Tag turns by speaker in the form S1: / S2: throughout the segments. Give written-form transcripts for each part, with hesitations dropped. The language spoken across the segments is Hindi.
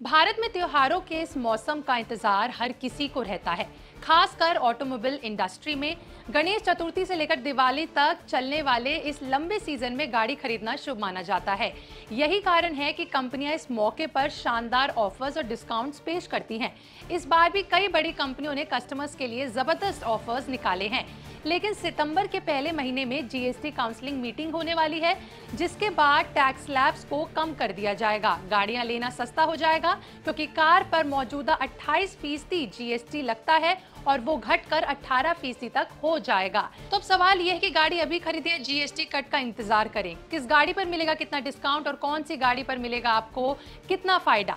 S1: भारत में त्योहारों के इस मौसम का इंतजार हर किसी को रहता है, खासकर ऑटोमोबाइल इंडस्ट्री में। गणेश चतुर्थी से लेकर दिवाली तक चलने वाले इस लंबे सीजन में गाड़ी खरीदना शुभ माना जाता है। यही कारण है कि कंपनियां इस मौके पर शानदार ऑफर्स और डिस्काउंट्स पेश करती हैं। इस बार भी कई बड़ी कंपनियों ने कस्टमर्स के लिए जबरदस्त ऑफर्स निकाले हैं। लेकिन सितंबर के पहले महीने में जीएसटी काउंसलिंग मीटिंग होने वाली है, जिसके बाद टैक्स स्लैब्स को कम कर दिया जाएगा। गाड़ियां लेना सस्ता हो जाएगा क्योंकि कार पर मौजूदा 28% जीएसटी लगता है और वो घटकर 18% तक हो जाएगा। तो अब सवाल यह है कि गाड़ी अभी खरीदें या जीएसटी कट का इंतजार करें। किस गाड़ी पर मिलेगा कितना डिस्काउंट और कौन सी गाड़ी पर मिलेगा आपको कितना फायदा।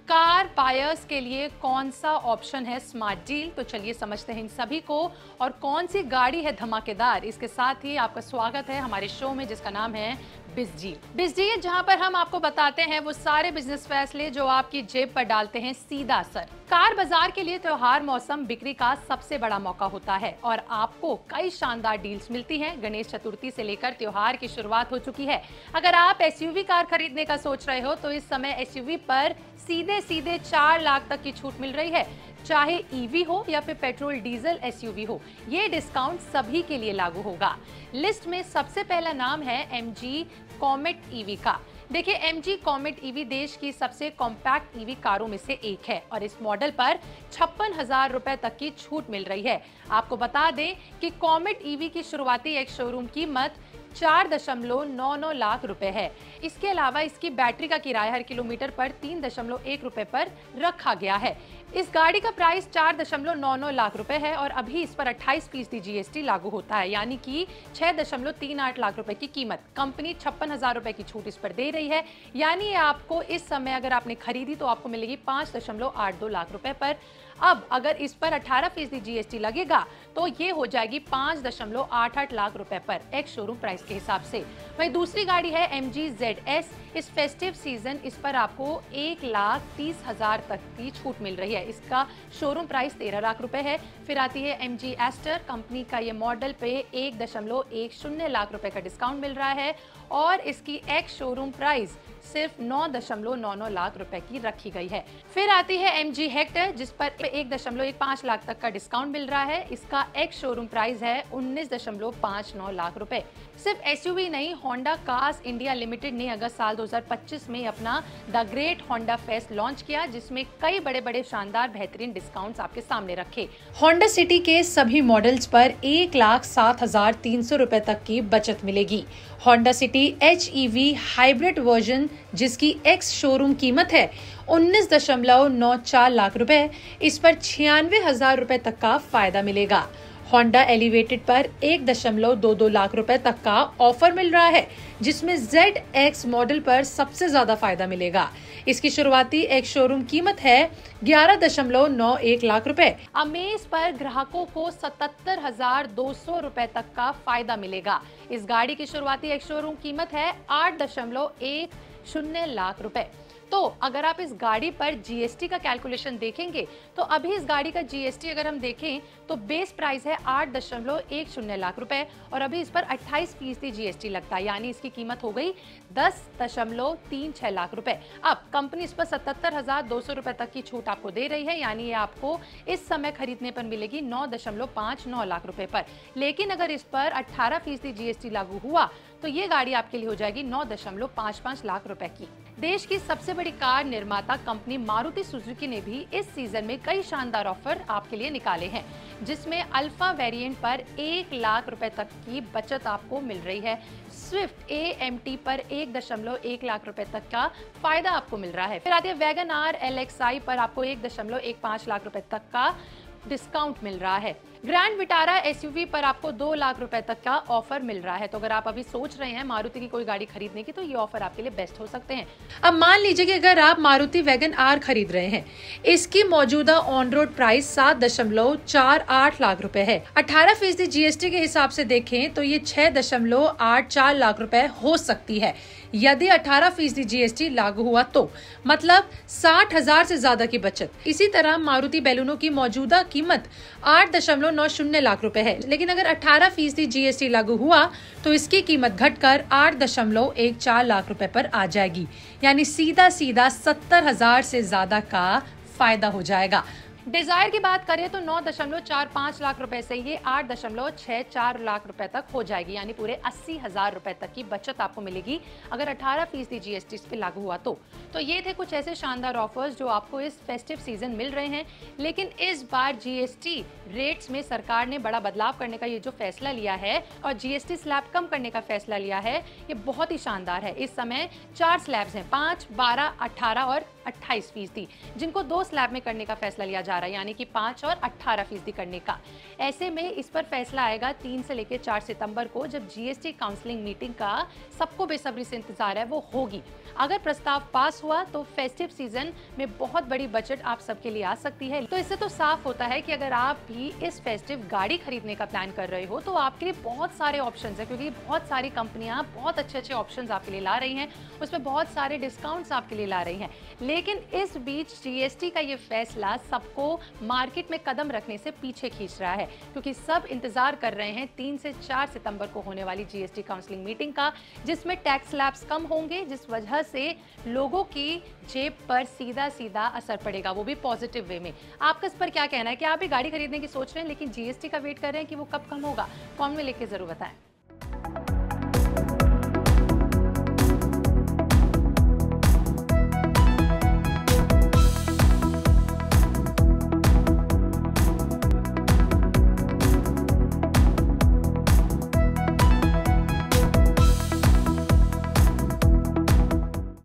S1: कार बायर्स के लिए कौन सा ऑप्शन है स्मार्ट डील, तो चलिए समझते हैं इन सभी को और कौन सी गाड़ी है धमाकेदार। इसके साथ ही आपका स्वागत है हमारे शो में जिसका नाम है बिजडील, जहां पर हम आपको बताते हैं वो सारे बिजनेस फैसले जो आपकी जेब पर डालते हैं सीधा असर। कार बाजार के लिए त्योहार मौसम बिक्री का सबसे बड़ा मौका होता है और आपको कई शानदार डील्स मिलती हैं। गणेश चतुर्थी से लेकर त्योहार की शुरुआत हो चुकी है। अगर आप एसयूवी कार खरीदने का सोच रहे हो तो इस समय एसयूवी पर सीधे 4 लाख तक की छूट मिल रही है, चाहे ईवी हो या फिर पेट्रोल डीजल एसयूवी हो। ये डिस्काउंट सभी के लिए लागू होगा। लिस्ट में सबसे पहला नाम है एमजी कॉमेट ईवी का। देखिए, एमजी कॉमेट ईवी देश की सबसे कॉम्पैक्ट ईवी कारों में से एक है और इस मॉडल पर 56,000 रुपए तक की छूट मिल रही है। आपको बता दें कि कॉमेट ईवी की शुरुआती एक शोरूम कीमत 4.99 लाख रुपए है। इसके अलावा इसकी बैटरी का किराया हर किलोमीटर पर 3.1 रुपए पर रखा गया है। इस गाड़ी का प्राइस 4.99 लाख रुपए है और अभी इस पर 28% जीएसटी लागू होता है, यानी कि 6.38 लाख रुपए की कीमत। कंपनी 56,000 रुपए की छूट इस पर दे रही है, यानी आपको इस समय अगर आपने खरीदी तो आपको मिलेगी 5.82 लाख रुपए पर। अब अगर इस पर 18% जीएसटी लगेगा तो ये हो जाएगी 5.88 लाख रुपए पर एक्स शोरूम प्राइस के हिसाब से। वहीं दूसरी गाड़ी है MG ZS। इस फेस्टिव सीजन इस पर आपको 1,30,000 तक की छूट मिल रही है। इसका शोरूम प्राइस 13 लाख रुपए है। फिर आती है MG Aster। कंपनी का ये मॉडल पे 1.10 लाख रुपए का डिस्काउंट मिल रहा है और इसकी एक्स शोरूम प्राइस सिर्फ 9.99 लाख रुपए की रखी गई है। फिर आती है MG Hector, जिस पर 1.15 लाख तक का डिस्काउंट मिल रहा है। इसका एक्स शोरूम प्राइस है 19.59 लाख रुपए। सिर्फ एसयूवी नहीं, होंडा कार्स इंडिया लिमिटेड ने अगस्त साल 2025 में अपना the great Honda fest launch किया, जिसमें कई बड़े शानदार बेहतरीन डिस्काउंट्स आपके सामने रखे। होंडा सिटी के सभी मॉडल्स पर 1,07,300 रुपए तक की बचत मिलेगी। Honda city HEV hybrid version, जिसकी एक्स शोरूम कीमत है 19.94 लाख रुपए, इस पर 96,000 रुपए तक का फायदा मिलेगा। होंडा एलिवेटेड पर 1.22 लाख रुपए तक का ऑफर मिल रहा है, जिसमें ZX मॉडल पर सबसे ज्यादा फायदा मिलेगा। इसकी शुरुआती एक शोरूम कीमत है 11.91 लाख रुपए। अमेज पर ग्राहकों को 77,200 रुपए तक का फायदा मिलेगा। इस गाड़ी की शुरुआती एक शोरूम कीमत है 8.10 लाख रुपए। तो अगर आप इस गाड़ी पर जीएसटी का कैलकुलेशन देखेंगे तो अभी इस गाड़ी का जीएसटी अगर हम देखें तो बेस प्राइस है 8.10 लाख रुपए और अभी इस पर 28% जीएसटी लगता है, यानी इसकी कीमत हो गई 10.36 लाख रुपए। अब कंपनी इस पर 77,200 रुपए तक की छूट आपको दे रही है, यानी ये आपको इस समय खरीदने पर मिलेगी 9.59 लाख रुपए पर। लेकिन अगर इस पर 18% जीएसटी लागू हुआ तो ये गाड़ी आपके लिए हो जाएगी 9.55 लाख रुपए की। देश की सबसे बड़ी कार निर्माता कंपनी मारुति सुजुकी ने भी इस सीजन में कई शानदार ऑफर आपके लिए निकाले हैं, जिसमें अल्फा वेरिएंट पर 1 लाख रुपए तक की बचत आपको मिल रही है। स्विफ्ट AMT पर 1.1 लाख रुपए तक का फायदा आपको मिल रहा है। फिर आती है वैगन आर LXI पर आपको 1.15 लाख रुपए तक का डिस्काउंट मिल रहा है। ग्रैंड विटारा एसयूवी पर आपको 2 लाख रुपए तक का ऑफर मिल रहा है। तो अगर आप अभी सोच रहे हैं मारुति की कोई गाड़ी खरीदने की तो ये ऑफर आपके लिए बेस्ट हो सकते हैं। अब मान लीजिए कि अगर आप मारुति वैगन आर खरीद रहे हैं, इसकी मौजूदा ऑन रोड प्राइस 7.48 लाख रुपए है। 18% जीएसटी के हिसाब से देखें तो ये 6.84 लाख रुपए हो सकती है यदि 18% जीएसटी लागू हुआ तो, मतलब 60,000 से ज्यादा की बचत। इसी तरह मारुति बैलूनो की मौजूदा कीमत 8.90 लाख रुपए है। लेकिन अगर 18% GST लागू हुआ तो इसकी कीमत घटकर 8.14 लाख रुपए पर आ जाएगी, यानी सीधा सीधा 70,000 से ज्यादा का फायदा हो जाएगा। डिजायर की बात करें तो 9.45 लाख रुपए से ये 8.64 लाख रुपए तक हो जाएगी, यानी पूरे 80,000 रुपए तक की बचत आपको मिलेगी अगर 18% GST इस पे लागू हुआ तो ये थे कुछ ऐसे शानदार ऑफर्स जो आपको इस फेस्टिव सीजन मिल रहे हैं। लेकिन इस बार GST रेट्स में सरकार ने बड़ा बदलाव करने का ये जो फैसला लिया है और GST स्लैब कम करने का फैसला लिया है, ये बहुत ही शानदार है। इस समय 4 स्लैब्स हैं, 5, 12, 18 और 28%, जिनको 2 स्लैब में करने का फैसला लिया जा रहा है, यानी कि 5 और 18% करने का। ऐसे में इस पर फैसला आएगा 3 से लेकर 4 सितंबर को, जब GST काउंसलिंग मीटिंग का सबको बेसब्री से इंतजार है वो होगी। अगर प्रस्ताव पास हुआ तो फेस्टिव सीजन में बहुत बड़ी बचत आप सबके लिए आ सकती है। तो इससे तो साफ होता है कि अगर आप भी इस फेस्टिव गाड़ी खरीदने का प्लान कर रहे हो तो आपके लिए बहुत सारे ऑप्शंस हैं, क्योंकि बहुत सारी कंपनियां बहुत अच्छे ऑप्शंस आपके लिए ला रही हैं, उसमें बहुत सारे डिस्काउंट्स आपके लिए ला रही हैं। लेकिन इस बीच GST का ये फैसला सबको मार्केट में कदम रखने से पीछे खींच रहा है, क्योंकि सब इंतजार कर रहे हैं 3 से 4 सितंबर को होने वाली GST काउंसलिंग मीटिंग का, जिसमें टैक्स स्लैब्स कम होंगे, जिस वजह से लोगों की जेब पर सीधा सीधा असर पड़ेगा, वो भी पॉजिटिव वे में। आपका इस पर क्या कहना है? कि आप भी गाड़ी खरीदने की सोच रहे हैं लेकिन GST का वेट कर रहे हैं कि वो कब कम होगा? कमेंट में लिख के जरूर बताएं।